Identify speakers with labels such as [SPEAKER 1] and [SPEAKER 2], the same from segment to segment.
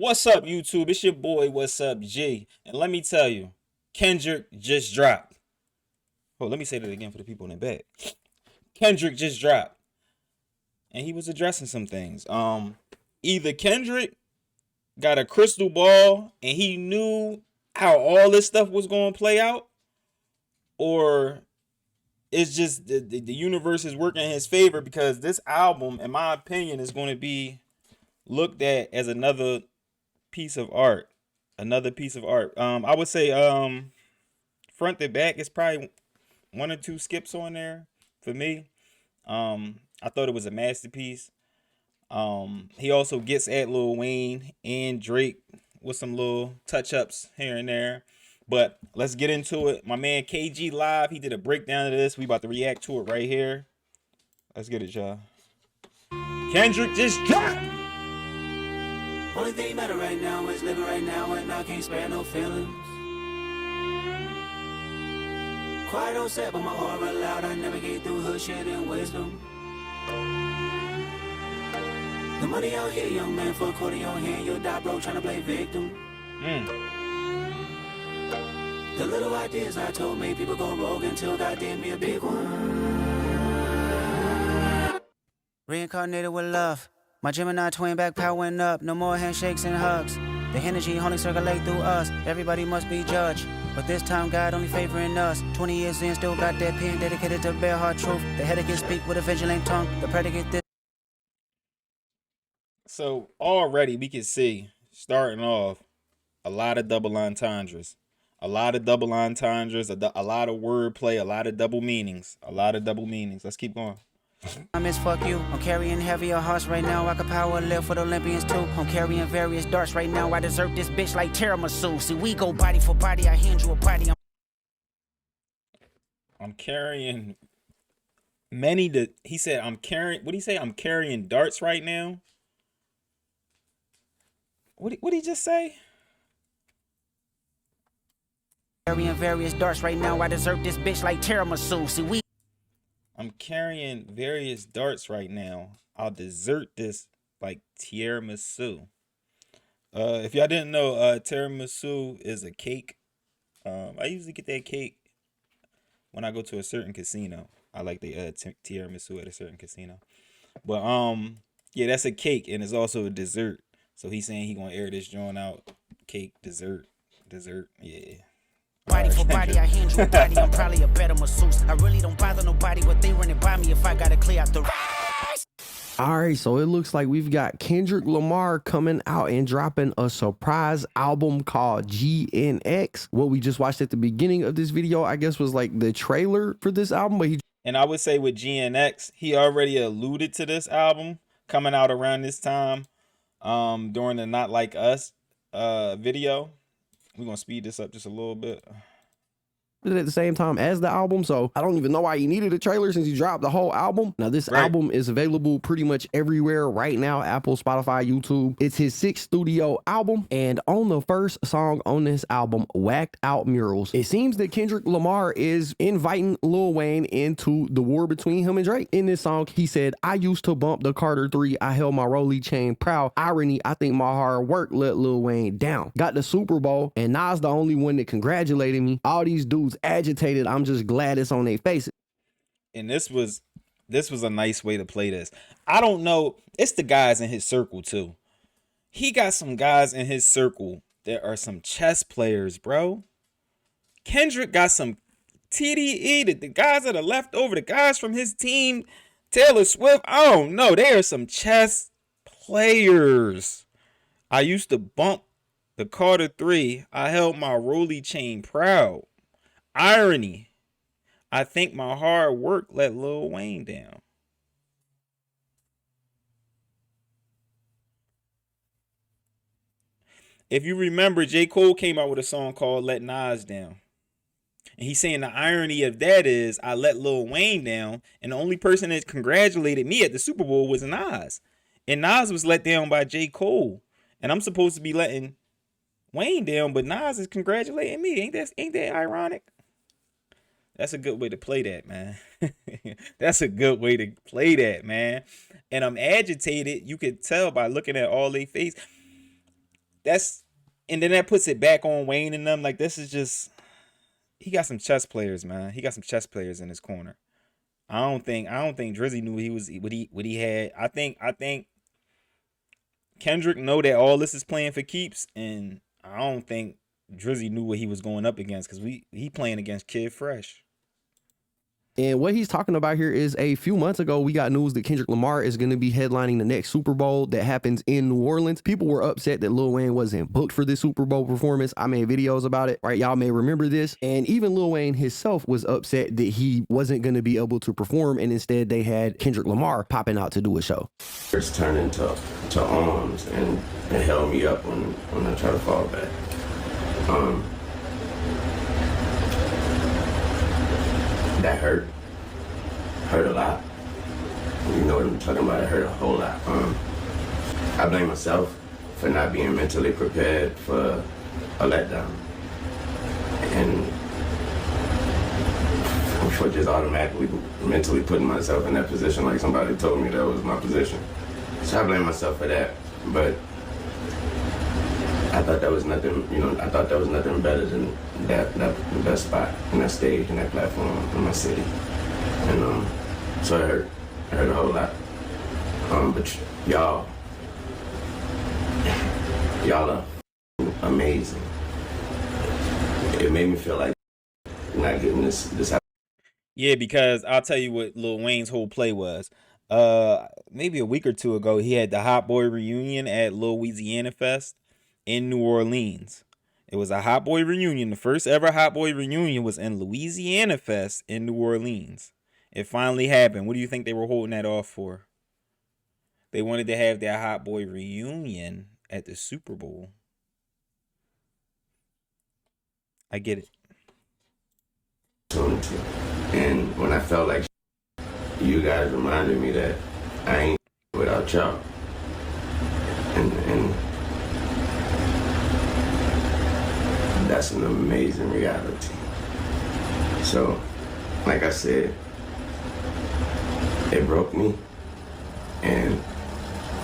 [SPEAKER 1] What's up, YouTube? It's your boy, What's Up, G. And let me tell you, Kendrick just dropped. Oh, let me say that again for the people in the back. Kendrick just dropped. And he was addressing some things. Either Kendrick got a crystal ball and he knew how all this stuff was going to play out, or it's just the universe is working in his favor because this album, in my opinion, is going to be looked at as another piece of art. Another piece of art. I would say front to back is probably one or two skips on there for me. I thought it was a masterpiece. He also gets at Lil Wayne and Drake with some little touch ups here and there. But let's get into it. My man KG Live, he did a breakdown of this. We about to react to it right here. Let's get it, y'all. Kendrick just dropped.
[SPEAKER 2] Only thing matter right now is living right now, and I can't spare no feelings. Quiet on set, but my aura loud. I navigate through hood shit and wisdom. The money out here, young man, for a quarter in your hand, you'll die broke trying to play victim. The little ideas I told made people go rogue until God did me a big one. Reincarnated with love. My Gemini twin back powering up. No more handshakes and hugs. The energy only circulate through us. Everybody must be judged. But this time God only favoring us. 20 years in, still got that pen dedicated to bare hard truth. The headache can speak with a vigilant tongue. The predicate this.
[SPEAKER 1] So already we can see, starting off, a lot of double entendres. A lot of double entendres, a lot of wordplay, a lot of double meanings. A lot of double meanings. Let's keep going.
[SPEAKER 2] I miss fuck you. I'm carrying heavier hearts right now. I could power live for the Olympians too. I'm carrying various darts right now. I deserve this bitch like tiramisu. See, we go body for body. I hand you a body.
[SPEAKER 1] I'm carrying many. He said, I'm carrying. What did he say? I'm carrying darts right now. What did he just say?
[SPEAKER 2] Carrying various darts right now. I deserve this bitch like tiramisu. See, we.
[SPEAKER 1] I'm carrying various darts right now. I'll desert this like tiramisu. If y'all didn't know, tiramisu is a cake. I usually get that cake when I go to a certain casino. I like the tiramisu at a certain casino. But yeah, that's a cake and it's also a dessert. So he's saying he gonna air this joint out. Cake, dessert, yeah.
[SPEAKER 2] Body for body, I hand you a body. I'm probably a better masseuse. I really don't bother nobody, but they running by me if I gotta clear out the.
[SPEAKER 3] All right, so it looks like we've got Kendrick Lamar coming out and dropping a surprise album called GNX. What we just watched at the beginning of this video, I guess, was like the trailer for this album. But
[SPEAKER 1] and I would say with GNX, he already alluded to this album coming out around this time, during the Not Like Us video. We're gonna speed this up just a little bit.
[SPEAKER 3] at the same time as the album, so I don't even know why he needed a trailer since he dropped the whole album. Now this album is available pretty much everywhere right now: Apple, Spotify, YouTube. It's his 6th studio album, and on the first song on this album, Whacked Out Murals, it seems that Kendrick Lamar is inviting Lil Wayne into the war between him and Drake. In this song, he said, "I used to bump the Carter 3, I held my Rollie chain proud. Irony, I think my hard work let Lil Wayne down. Got the Super Bowl, and Nas the only one that congratulated me. All these dudes agitated, I'm just glad it's on their faces."
[SPEAKER 1] And this was a nice way to play this. I don't know, it's the guys in his circle too. He got some guys in his circle that are some chess players, bro. Kendrick got some TDE, the guys that are left over, the guys from his team, Taylor Swift. I don't know, they are some chess players. I used to bump the Carter 3. I held my Rollie chain proud. Irony, I think my hard work let Lil Wayne down. If you remember, J. Cole came out with a song called Let Nas Down. And he's saying the irony of that is I let Lil Wayne down, and the only person that congratulated me at the Super Bowl was Nas. And Nas was let down by J. Cole. And I'm supposed to be letting Wayne down, but Nas is congratulating me. Ain't that ironic? That's a good way to play that, man. That's a good way to play that, man. And I'm agitated. You could tell by looking at all they face. and then that puts it back on Wayne and them. Like, this is just, he got some chess players, man. He got some chess players in his corner. I don't think Drizzy knew what he had. I think Kendrick know that all this is playing for keeps, and I don't think Drizzy knew what he was going up against, because he playing against Kid Fresh.
[SPEAKER 3] And what he's talking about here is a few months ago, we got news that Kendrick Lamar is going to be headlining the next Super Bowl that happens in New Orleans. People were upset that Lil Wayne wasn't booked for this Super Bowl performance. I made videos about it, right? Y'all may remember this. And even Lil Wayne himself was upset that he wasn't going to be able to perform, and instead they had Kendrick Lamar popping out to do a show.
[SPEAKER 4] It's turned into arms and held me up when I try to fall back. That hurt a lot. You know what I'm talking about? It hurt a whole lot. I blame myself for not being mentally prepared for a letdown, and for just automatically mentally putting myself in that position, like somebody told me that was my position. So I blame myself for that. But I thought that was nothing, I thought that was nothing better than that spot and that stage and that platform in my city. And so it hurt a whole lot. But y'all are amazing. It made me feel like not getting this.
[SPEAKER 1] Yeah, because I'll tell you what Lil Wayne's whole play was. Maybe a week or two ago, he had the Hot Boy reunion at Louisiana Fest in New Orleans. It was a Hot Boy reunion. The first ever Hot Boy reunion was in Louisiana Fest in New Orleans. It finally happened. What do you think they were holding that off for? They wanted to have their Hot Boy reunion at the Super Bowl. I get it.
[SPEAKER 4] And when I felt like you guys reminded me that I ain't without y'all. And that's an amazing reality. So, like I said, it broke me, and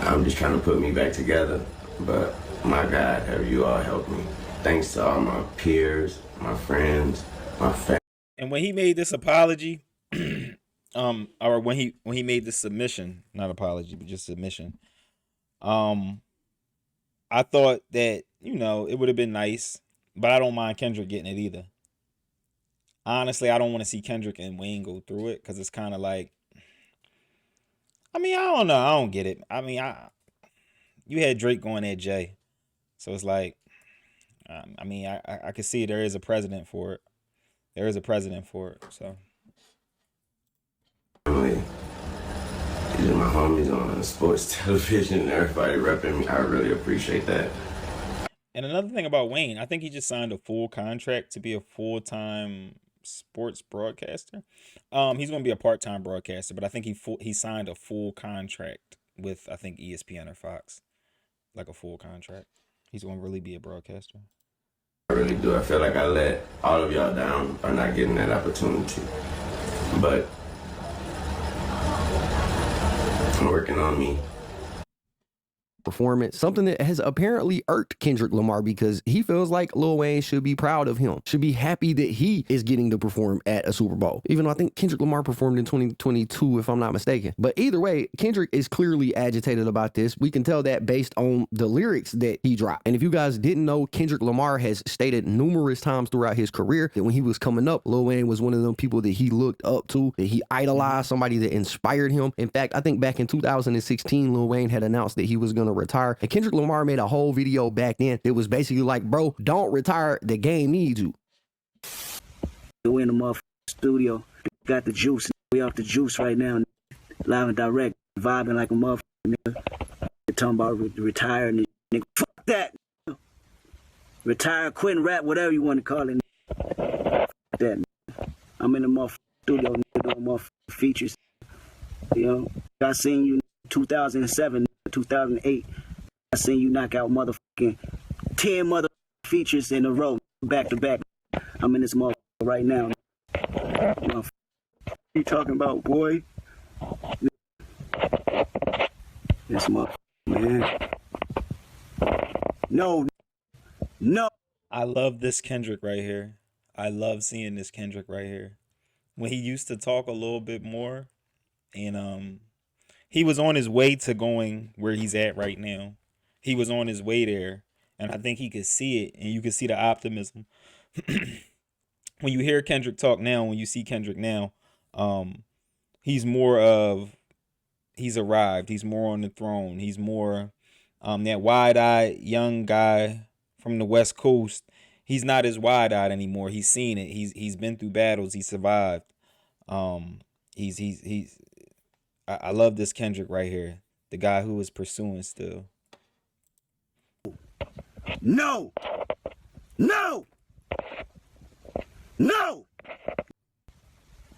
[SPEAKER 4] I'm just trying to put me back together. But my God, have you all helped me? Thanks to all my peers, my friends, my family.
[SPEAKER 1] And when he made this apology, or when he made this submission, not apology, but just submission, I thought that, it would have been nice, but I don't mind Kendrick getting it either. Honestly, I don't want to see Kendrick and Wayne go through it, because it's kind of like, I don't know. I don't get it. You had Drake going at Jay. So it's like, I could see there is a precedent for it. There is a precedent for it, so.
[SPEAKER 4] These are my homies on sports television, everybody repping me. I really appreciate that.
[SPEAKER 1] And another thing about Wayne, I think he just signed a full contract to be a full-time sports broadcaster. He's going to be a part-time broadcaster, but I think he signed a full contract with, I think, ESPN or Fox, like a full contract. He's going to really be a broadcaster.
[SPEAKER 4] I really do. I feel like I let all of y'all down by not getting that opportunity. But I'm working on me.
[SPEAKER 3] Performance, something that has apparently irked Kendrick Lamar, because he feels like Lil Wayne should be proud of him, should be happy that he is getting to perform at a Super Bowl, even though I think Kendrick Lamar performed in 2022 if I'm not mistaken. But either way, Kendrick is clearly agitated about this. We can tell that based on the lyrics that he dropped. And if you guys didn't know, Kendrick Lamar has stated numerous times throughout his career that when he was coming up, Lil Wayne was one of them people that he looked up to, that he idolized, somebody that inspired him. In fact, I think back in 2016, Lil Wayne had announced that he was going to retire, and Kendrick Lamar made a whole video back then that was basically like, bro, don't retire, the game needs you.
[SPEAKER 5] We in the motherfucking studio, got the juice, we off the juice right now, live and direct, vibing like a motherfucker, nigga. They're talking about retiring, nigga, fuck that, nigga. Retire, quit and rap, whatever you want to call it, nigga. Fuck that, nigga. I'm in the motherfucking studio, nigga, doing motherfucking features, I seen you in 2007, 2008. I seen you knock out motherfucking 10 mother features in a row, back to back. I'm in this motherfucker right now. What you talking about, boy? This motherfucker, man. No, No.
[SPEAKER 1] I love this Kendrick right here. I love seeing this Kendrick right here. When he used to talk a little bit more, and he was on his way to going where he's at right now. He was on his way there, and I think he could see it, and you could see the optimism. When you hear Kendrick talk now, when you see Kendrick now, he's more of he's arrived. He's more on the throne. He's more that wide-eyed young guy from the West Coast. He's not as wide-eyed anymore. He's seen it. He's been through battles. He survived. He's I love this Kendrick right here. The guy who is pursuing still.
[SPEAKER 5] No. No. No.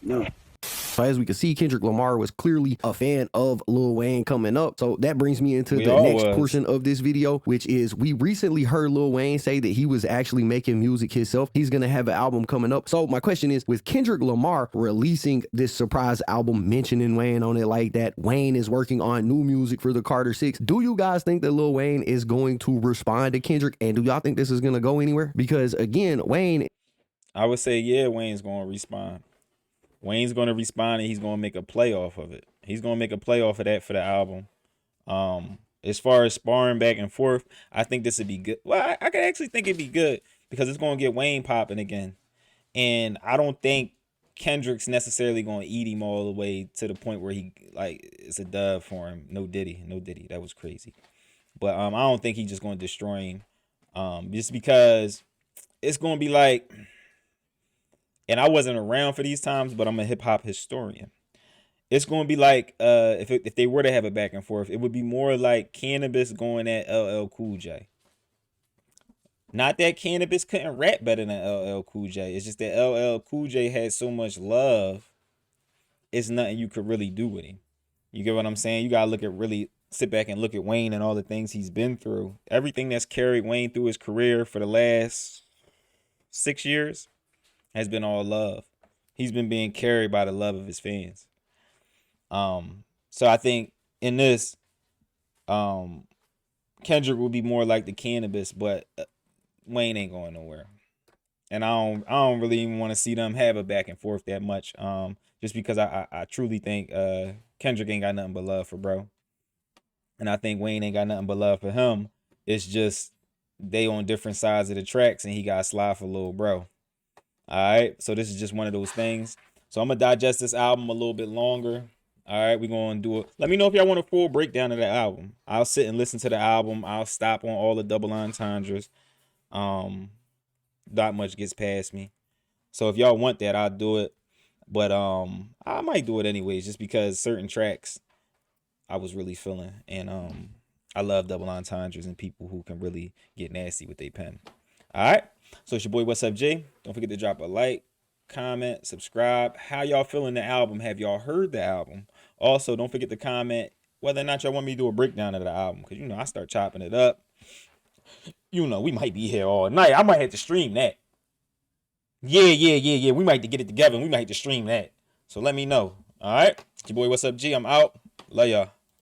[SPEAKER 5] No.
[SPEAKER 3] So as we can see, Kendrick Lamar was clearly a fan of Lil Wayne coming up. So that brings me into the next portion of this video, which is we recently heard Lil Wayne say that he was actually making music himself. He's going to have an album coming up. So my question is, with Kendrick Lamar releasing this surprise album, mentioning Wayne on it like that, Wayne is working on new music for the Carter 6. Do you guys think that Lil Wayne is going to respond to Kendrick? And do y'all think this is going to go anywhere? Because again, Wayne...
[SPEAKER 1] I would say, yeah, Wayne's going to respond. Wayne's going to respond, and he's going to make a play off of it. He's going to make a play off of that for the album. As far as sparring back and forth, I think this would be good. Well, I could actually think it'd be good because it's going to get Wayne popping again. And I don't think Kendrick's necessarily going to eat him all the way to the point where it's a dub for him. No Diddy. That was crazy. But I don't think he's just going to destroy him. Just because it's going to be like... And I wasn't around for these times, but I'm a hip hop historian. It's going to be like if they were to have a back and forth, it would be more like Cannabis going at LL Cool J. Not that Cannabis couldn't rap better than LL Cool J. It's just that LL Cool J had so much love, it's nothing you could really do with him. You get what I'm saying? You got to sit back and look at Wayne and all the things he's been through. Everything that's carried Wayne through his career for the last 6 years has been all love. He's been being carried by the love of his fans. So I think in this, Kendrick will be more like the Cannabis, but Wayne ain't going nowhere. And I don't really even want to see them have a back and forth that much. Just because I truly think Kendrick ain't got nothing but love for bro. And I think Wayne ain't got nothing but love for him. It's just they on different sides of the tracks, and he got slide for little bro. All right, so this is just one of those things. So I'm going to digest this album a little bit longer. All right, we're going to do it. Let me know if y'all want a full breakdown of the album. I'll sit and listen to the album. I'll stop on all the double entendres. Not much gets past me. So if y'all want that, I'll do it. But I might do it anyways, just because certain tracks I was really feeling. And I love double entendres and people who can really get nasty with their pen. All right. So it's your boy, What's Up, Jay? Don't forget to drop a like, comment, subscribe. How y'all feeling the album? Have y'all heard the album? Also, don't forget to comment whether or not y'all want me to do a breakdown of the album. Because, I start chopping it up. We might be here all night. I might have to stream that. Yeah. We might have to get it together, and we might have to stream that. So let me know. All right? It's your boy, What's Up, G? I'm out. Love y'all.